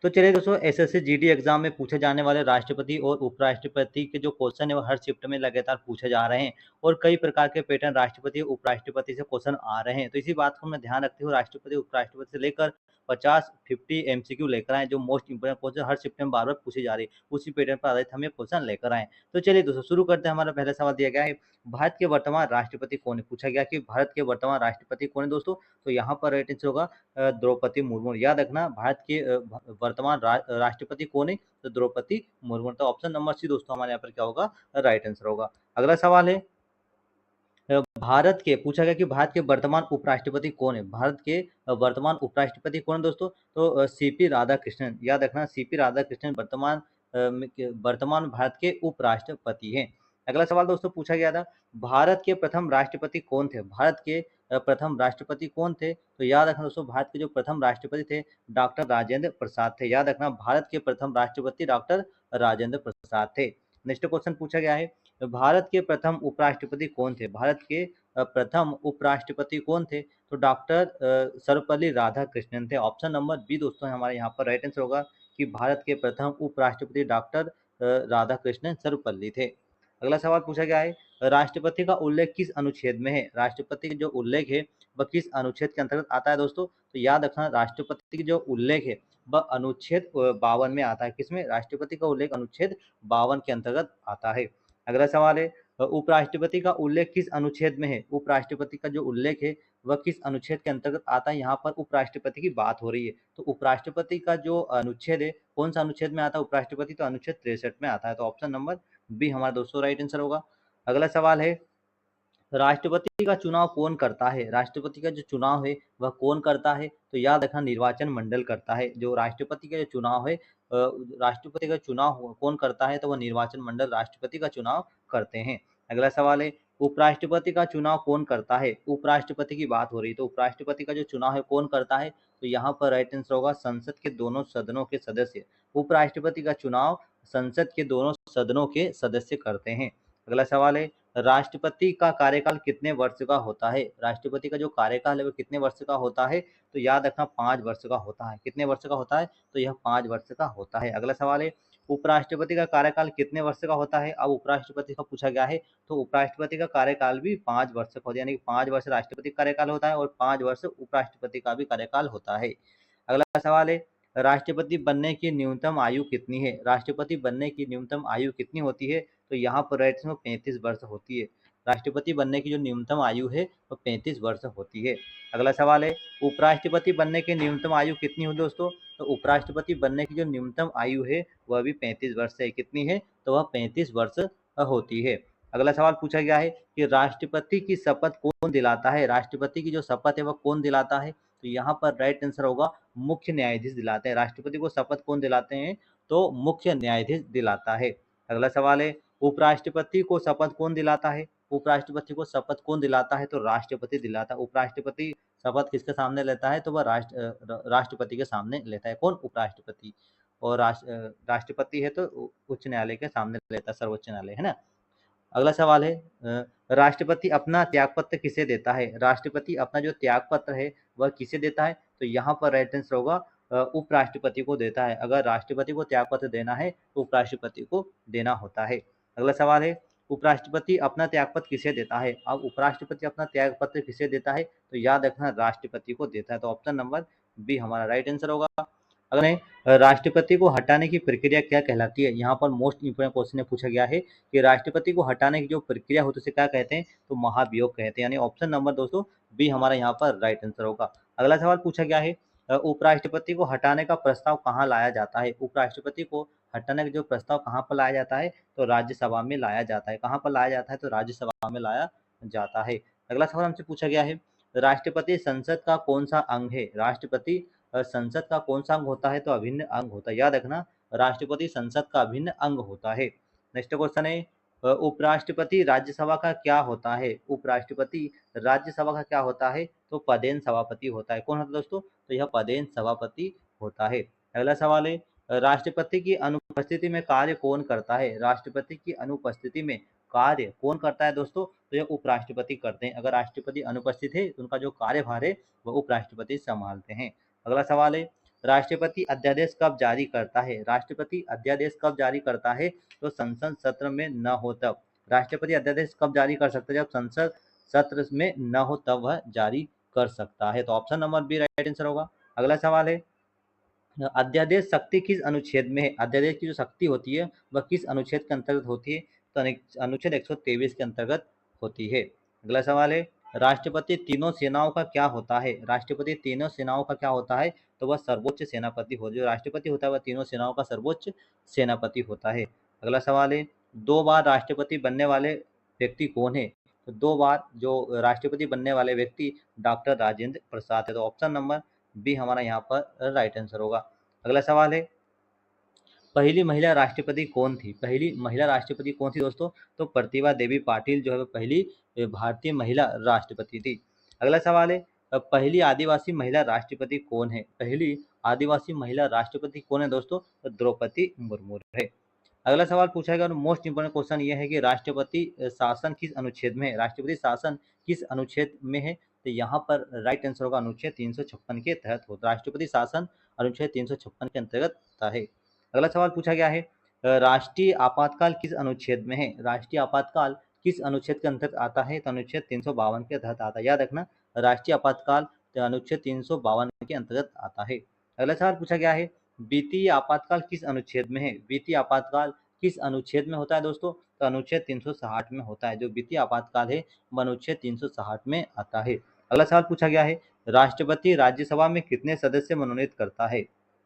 तो चलिए दोस्तों, एसएससी जीडी एग्जाम में पूछे जाने वाले राष्ट्रपति और उपराष्ट्रपति के जो क्वेश्चन है वो हर शिफ्ट में लगातार पूछे जा रहे हैं और कई प्रकार के पैटर्न राष्ट्रपति और उपराष्ट्रपति से क्वेश्चन आ रहे हैं। तो इसी बात को मैं ध्यान रखते हुए राष्ट्रपति उपराष्ट्रपति से लेकर 50-50 एमसीक्यू लेकर आए, जो मोस्ट इंपोर्टेंट क्वेश्चन हर शिफ्ट में बार बार पूछी जा रही है, उसी पैटर्न पर आधारित हम ये क्वेश्चन लेकर आए। तो चलिए दोस्तों शुरू करते हैं। हमारा पहला सवाल दिया गया है, भारत के वर्तमान राष्ट्रपति कौन है। पूछा गया कि भारत के वर्तमान राष्ट्रपति कौन है दोस्तों। तो यहाँ पर राइट आंसर होगा द्रौपदी मुर्मू। याद रखना, भारत के वर्तमान राष्ट्रपति कौन है, तो द्रौपदी मुर्मू। तो ऑप्शन नंबर सी दोस्तों हमारे यहाँ पर क्या होगा, राइट आंसर होगा। अगला सवाल है, भारत के पूछा गया कि भारत के वर्तमान उपराष्ट्रपति कौन है। भारत के वर्तमान उपराष्ट्रपति कौन है दोस्तों, तो सीपी राधाकृष्णन। याद रखना, सीपी राधाकृष्णन वर्तमान भारत के उपराष्ट्रपति हैं। अगला सवाल दोस्तों पूछा गया था, भारत के प्रथम राष्ट्रपति कौन थे। भारत के प्रथम राष्ट्रपति कौन थे। तो याद रखना दोस्तों, भारत के जो प्रथम राष्ट्रपति थे डॉक्टर राजेंद्र प्रसाद थे। याद रखना, भारत के प्रथम राष्ट्रपति डॉक्टर राजेंद्र प्रसाद थे। नेक्स्ट क्वेश्चन पूछा गया है, भारत के प्रथम उपराष्ट्रपति कौन थे। भारत के प्रथम उपराष्ट्रपति कौन थे, तो डॉक्टर सर्वपल्ली राधाकृष्णन थे। ऑप्शन नंबर बी दोस्तों हमारे यहाँ पर राइट आंसर होगा कि भारत के प्रथम उपराष्ट्रपति डॉक्टर राधाकृष्णन सर्वपल्ली थे। अगला सवाल पूछा गया है, राष्ट्रपति का उल्लेख किस अनुच्छेद में है। राष्ट्रपति का जो उल्लेख है वह किस अनुच्छेद के अंतर्गत आता है दोस्तों। तो याद रखना, राष्ट्रपति की जो उल्लेख है वह अनुच्छेद 52 में आता है। किसमें, राष्ट्रपति का उल्लेख अनुच्छेद 52 के अंतर्गत आता है। अगला सवाल है, उपराष्ट्रपति का उल्लेख किस अनुच्छेद में है। उपराष्ट्रपति का जो उल्लेख है वह किस अनुच्छेद के अंतर्गत आता है। यहाँ पर उपराष्ट्रपति की बात हो रही है, तो उपराष्ट्रपति का जो अनुच्छेद है कौन सा अनुच्छेद में आता है उपराष्ट्रपति, तो अनुच्छेद 63 में आता है। तो ऑप्शन नंबर बी हमारा दोस्तों राइट आंसर होगा। अगला सवाल है, राष्ट्रपति का चुनाव कौन करता है। राष्ट्रपति का जो चुनाव है वह कौन करता है। तो याद रखना, निर्वाचन मंडल करता है। जो राष्ट्रपति का जो चुनाव है, राष्ट्रपति का चुनाव कौन करता है, तो वह निर्वाचन मंडल राष्ट्रपति का चुनाव करते हैं। अगला सवाल है, उपराष्ट्रपति का चुनाव कौन करता है। उपराष्ट्रपति की बात हो रही है, तो उपराष्ट्रपति का जो चुनाव है कौन करता है। तो यहाँ पर राइट आंसर होगा संसद के दोनों सदनों के सदस्य। उपराष्ट्रपति का चुनाव संसद के दोनों सदनों के सदस्य करते हैं। अगला सवाल है, राष्ट्रपति का कार्यकाल कितने वर्ष का होता है। राष्ट्रपति का जो कार्यकाल है वो कितने वर्ष का होता है। तो याद रखना, 5 वर्ष का होता है। कितने वर्ष का होता है, तो यह 5 वर्ष का होता है। अगला सवाल है, उपराष्ट्रपति का कार्यकाल कितने वर्ष का होता है। अब उपराष्ट्रपति का पूछा गया है, तो उपराष्ट्रपति का कार्यकाल भी 5 वर्ष का होता है। यानी कि 5 वर्ष राष्ट्रपति का कार्यकाल होता है और 5 वर्ष उपराष्ट्रपति का भी कार्यकाल होता है। अगला सवाल है, राष्ट्रपति बनने की न्यूनतम आयु कितनी है। राष्ट्रपति बनने की न्यूनतम आयु कितनी होती है। तो यहाँ पर राइट में 35 वर्ष होती है। राष्ट्रपति बनने की जो न्यूनतम आयु है वो 35 वर्ष होती है। अगला सवाल है, उपराष्ट्रपति बनने की न्यूनतम आयु कितनी हो दोस्तों। तो उपराष्ट्रपति बनने की जो न्यूनतम आयु है वह भी 35 वर्ष है। कितनी है, तो वह 35 वर्ष होती है। अगला सवाल पूछा गया है कि राष्ट्रपति की शपथ कौन दिलाता है। राष्ट्रपति की जो शपथ है वह कौन दिलाता है। तो यहाँ पर राइट आंसर होगा मुख्य न्यायाधीश दिलाते हैं। राष्ट्रपति को शपथ कौन दिलाते हैं, तो मुख्य न्यायाधीश दिलाता है। अगला सवाल है, उपराष्ट्रपति को शपथ कौन दिलाता है। उपराष्ट्रपति को शपथ कौन दिलाता है, तो राष्ट्रपति दिलाता है। उपराष्ट्रपति शपथ किसके सामने लेता है, तो वह राष्ट्रपति के सामने लेता है। कौन, उपराष्ट्रपति। और राष्ट्रपति है तो उच्च न्यायालय के सामने लेता है, सर्वोच्च न्यायालय, है ना। अगला सवाल है, राष्ट्रपति अपना त्यागपत्र किसे देता है। राष्ट्रपति अपना जो त्यागपत्र है वह किसे देता है। तो यहाँ पर राइट आंसर होगा उपराष्ट्रपति को देता है। अगर राष्ट्रपति को त्यागपत्र देना है तो उपराष्ट्रपति को देना होता है। अगला सवाल है, उपराष्ट्रपति अपना त्यागपत्र किसे देता है। अब उपराष्ट्रपति अपना त्यागपत्र किसे देता है, तो याद रखना राष्ट्रपति को देता है। तो ऑप्शन नंबर बी हमारा राइट आंसर होगा। अगले, राष्ट्रपति को हटाने की प्रक्रिया क्या कहलाती है। यहाँ पर मोस्ट इंपोर्टेंट क्वेश्चन पूछा गया है कि राष्ट्रपति को हटाने की जो प्रक्रिया होती है उसे क्या कहते हैं, तो महाभियोग कहते हैं। यानी ऑप्शन नंबर दोस्तों बी हमारा यहाँ पर राइट आंसर होगा। अगला सवाल पूछा गया है, उपराष्ट्रपति को हटाने का प्रस्ताव कहाँ लाया जाता है। उपराष्ट्रपति को हटाने का जो प्रस्ताव कहाँ पर लाया जाता है, तो राज्यसभा में लाया जाता है। कहाँ पर लाया जाता है, तो राज्यसभा में लाया जाता है। अगला सवाल हमसे पूछा गया है, राष्ट्रपति संसद का कौन सा अंग है। राष्ट्रपति संसद का कौन सा अंग होता है, तो अभिन्न अंग होता है। याद रखना, राष्ट्रपति संसद का अभिन्न अंग होता है। नेक्स्ट क्वेश्चन है, उपराष्ट्रपति राज्यसभा का क्या होता है। उपराष्ट्रपति राज्यसभा का क्या होता है, तो पदेन सभापति होता है। कौन होता है दोस्तों, तो यह पदेन सभापति होता है। अगला सवाल है, राष्ट्रपति की अनुपस्थिति में कार्य कौन करता है। राष्ट्रपति की अनुपस्थिति में कार्य कौन करता है दोस्तों, तो यह उपराष्ट्रपति करते हैं। अगर राष्ट्रपति अनुपस्थित है तो उनका जो कार्यभार है वह उपराष्ट्रपति संभालते हैं। अगला सवाल है, राष्ट्रपति अध्यादेश कब जारी करता है? राष्ट्रपति अध्यादेश कब जारी करता है? तो संसद सत्र में न हो तब। राष्ट्रपति अध्यादेश कब जारी कर सकता है? जब संसद सत्र में न हो तब वह जारी कर सकता है। तो option number B right answer होगा। अगला सवाल है, अध्यादेश शक्ति किस अनुच्छेद में है? अध्यादेश की जो शक्ति होती है वह किस अनुच्छेद के अंतर्गत होती है? तो अनुच्छेद 123 के अंतर्गत होती है। अगला सवाल है, राष्ट्रपति तीनों सेनाओं का क्या होता है? राष्ट्रपति तीनों सेनाओं का क्या होता है? तो वह सर्वोच्च सेनापति हो, जो राष्ट्रपति होता है वह तीनों सेनाओं का सर्वोच्च सेनापति होता है। अगला सवाल है, 2 बार राष्ट्रपति बनने वाले व्यक्ति कौन है? तो 2 बार जो राष्ट्रपति बनने वाले व्यक्ति डॉक्टर राजेंद्र प्रसाद है। तो ऑप्शन नंबर बी हमारा यहाँ पर राइट आंसर होगा। अगला सवाल है, पहली महिला राष्ट्रपति कौन थी? पहली महिला राष्ट्रपति कौन थी दोस्तों? तो प्रतिभा देवी पाटिल जो है वो पहली भारतीय महिला राष्ट्रपति थी। अगला सवाल है, पहली आदिवासी महिला राष्ट्रपति कौन है? पहली आदिवासी महिला राष्ट्रपति कौन है दोस्तों? तो द्रौपदी मुर्मू है। अगला सवाल पूछा गया और मोस्ट इंपोर्टेंट क्वेश्चन ये है कि राष्ट्रपति शासन किस अनुच्छेद में है? राष्ट्रपति शासन किस अनुच्छेद में है? तो यहाँ पर राइट आंसर होगा अनुच्छेद 356 के तहत होता है। राष्ट्रपति शासन अनुच्छेद 356 के अंतर्गत होता है। अगला सवाल पूछा गया है, राष्ट्रीय आपातकाल किस अनुच्छेद में है? राष्ट्रीय आपातकाल किस अनुच्छेद के अंतर्गत आता है? तो अनुच्छेद 352 के तहत आता है। याद रखना, राष्ट्रीय आपातकाल अनुच्छेद 352 के अंतर्गत आता है। अगला सवाल पूछा गया है, वित्तीय आपातकाल किस अनुच्छेद में है? वित्तीय आपातकाल किस अनुच्छेद में होता है दोस्तों? तो अनुच्छेद 360 में होता है। जो वित्तीय आपातकाल है वह अनुच्छेद 360 में आता है। अगला सवाल पूछा गया है, राष्ट्रपति राज्यसभा में कितने सदस्य मनोनीत करता है?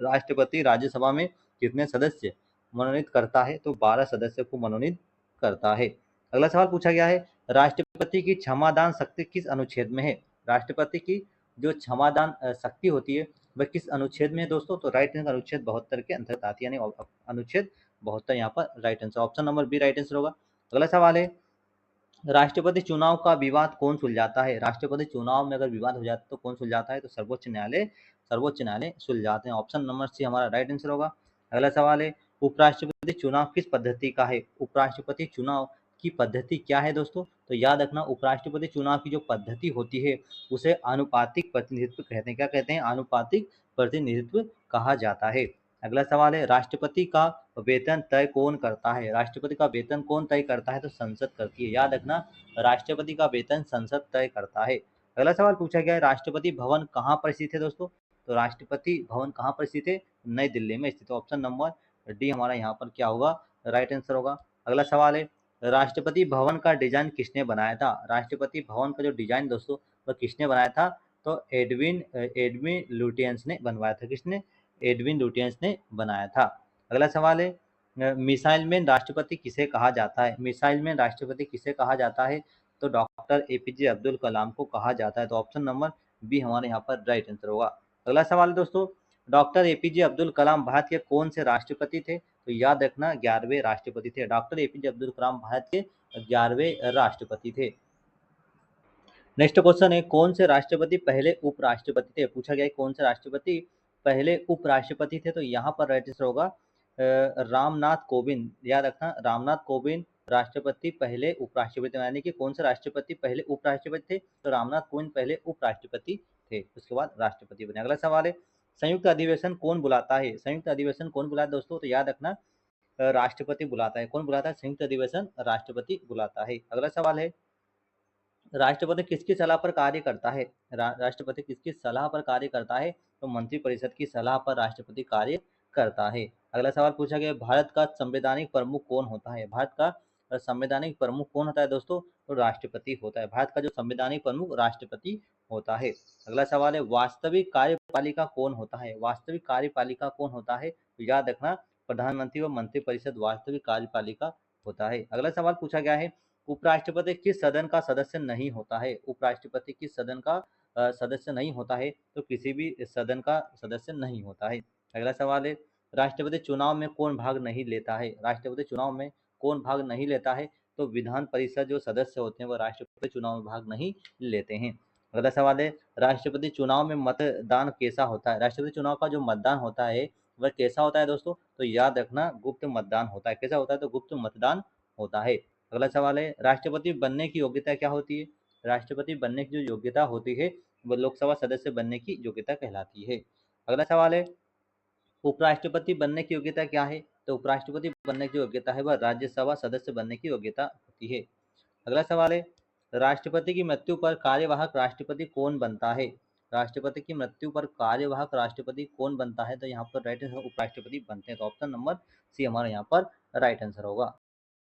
राष्ट्रपति राज्यसभा में कितने सदस्य मनोनीत करता है? तो 12 सदस्य को मनोनीत करता है। अगला सवाल पूछा गया है, राष्ट्रपति की क्षमादान शक्ति किस अनुच्छेद में है? राष्ट्रपति की जो क्षमादान शक्ति होती है वह किस अनुच्छेद में है दोस्तों? तो राइट आंसर अनुच्छेद 72 के अंतर्गत आती है, यानी अनुच्छेद 72 यहाँ पर right answer, option number B right answer होगा। अगला सवाल है, राष्ट्रपति चुनाव का विवाद कौन सुलझाता है? राष्ट्रपति चुनाव में अगर विवाद हो जाता है तो कौन सुलझाता है? तो सर्वोच्च न्यायालय सुलझाते हैं। ऑप्शन नंबर सी हमारा राइट आंसर होगा। अगला सवाल है, उपराष्ट्रपति चुनाव किस पद्धति का है? उपराष्ट्रपति चुनाव की पद्धति क्या है दोस्तों? तो याद रखना, उपराष्ट्रपति चुनाव की जो पद्धति होती है उसे आनुपातिक प्रतिनिधित्व कहते हैं। क्या कहते हैं? आनुपातिक प्रतिनिधित्व कहा जाता है। अगला सवाल है, राष्ट्रपति का वेतन तय कौन करता है? राष्ट्रपति का वेतन कौन तय करता है? तो संसद करती है। याद रखना, राष्ट्रपति का वेतन संसद तय करता है। अगला सवाल पूछा गया है, राष्ट्रपति भवन कहाँ पर स्थित है दोस्तों? तो राष्ट्रपति भवन कहाँ पर स्थित है? नई दिल्ली में स्थित है। ऑप्शन नंबर डी हमारा यहाँ पर क्या होगा? राइट आंसर होगा। अगला सवाल है, राष्ट्रपति भवन का डिजाइन किसने बनाया था? राष्ट्रपति भवन का जो डिजाइन दोस्तों वह किसने बनाया था? तो एडविन लुटियंस ने बनवाया था। किसने? एडविन लुटियंस ने बनाया था। अगला सवाल है, मिसाइल मैन राष्ट्रपति किसे कहा जाता है? मिसाइल मैन राष्ट्रपति किसे कहा जाता है? तो डॉक्टर एपीजे अब्दुल कलाम को कहा जाता है। तो ऑप्शन नंबर बी हमारे यहाँ पर राइट आंसर होगा। अगला सवाल दोस्तों, डॉक्टर एपीजे अब्दुल कलाम भारत के कौन से राष्ट्रपति थे? तो याद रखना, 11वें राष्ट्रपति थे। डॉक्टर एपीजे अब्दुल कलाम भारत के 11वें राष्ट्रपति थे। नेक्स्ट क्वेश्चन है, कौन से राष्ट्रपति पहले उपराष्ट्रपति थे? पूछा गया है कौन से राष्ट्रपति पहले उपराष्ट्रपति थे? तो यहाँ पर राइट आंसर होगा रामनाथ कोविंद। याद रखना, रामनाथ कोविंद राष्ट्रपति पहले उपराष्ट्रपति, यानी कि कौन से राष्ट्रपति पहले उपराष्ट्रपति थे? तो रामनाथ कोविंद पहले उपराष्ट्रपति थे, उसके बाद राष्ट्रपति बने। अगला सवाल है, संयुक्त अधिवेशन कौन बुलाता है? संयुक्त अधिवेशन कौन बुलाता है दोस्तों? तो याद रखना, राष्ट्रपति बुलाता है। कौन बुलाता है? संयुक्त अधिवेशन राष्ट्रपति बुलाता है। अगला सवाल है, राष्ट्रपति किसकी सलाह पर कार्य करता है? राष्ट्रपति किसकी सलाह पर कार्य करता है? तो मंत्रिपरिषद की सलाह पर राष्ट्रपति कार्य करता है। अगला सवाल पूछा गया, भारत का संवैधानिक प्रमुख कौन होता है? भारत का संवैधानिक प्रमुख कौन होता है दोस्तों? तो राष्ट्रपति होता है। भारत का जो संवैधानिक प्रमुख राष्ट्रपति होता है। अगला सवाल है, वास्तविक कार्यपालिका कौन होता है? वास्तविक कार्यपालिका कौन होता है? तो याद रखना, प्रधानमंत्री व मंत्रिपरिषद वास्तविक कार्यपालिका होता है। अगला सवाल पूछा गया है, उपराष्ट्रपति किस सदन का सदस्य नहीं होता है? उपराष्ट्रपति किस सदन का सदस्य नहीं होता है? तो किसी भी सदन का सदस्य नहीं होता है। अगला सवाल है, राष्ट्रपति चुनाव में कौन भाग नहीं लेता है? राष्ट्रपति चुनाव में कौन भाग नहीं लेता है? तो विधान परिषद जो सदस्य होते हैं वो राष्ट्रपति चुनाव में भाग नहीं लेते हैं। अगला सवाल है, राष्ट्रपति चुनाव में मतदान कैसा होता है? राष्ट्रपति चुनाव का जो मतदान होता है वह कैसा होता है दोस्तों? तो याद रखना, गुप्त मतदान होता है। कैसा होता है? तो गुप्त मतदान होता है। अगला सवाल है, राष्ट्रपति बनने की योग्यता क्या होती है? राष्ट्रपति बनने की जो योग्यता होती है वह लोकसभा सदस्य बनने की योग्यता कहलाती है। अगला सवाल है, उपराष्ट्रपति बनने की योग्यता क्या है? तो उपराष्ट्रपति बनने की योग्यता है वह राज्यसभा सदस्य बनने की योग्यता होती है। अगला सवाल है, राष्ट्रपति की मृत्यु पर कार्यवाहक राष्ट्रपति कौन बनता है? राष्ट्रपति की मृत्यु पर कार्यवाहक राष्ट्रपति कौन बनता है? तो यहाँ पर राइट आंसर उपराष्ट्रपति बनते हैं। तो ऑप्शन नंबर सी हमारा यहाँ पर राइट आंसर होगा।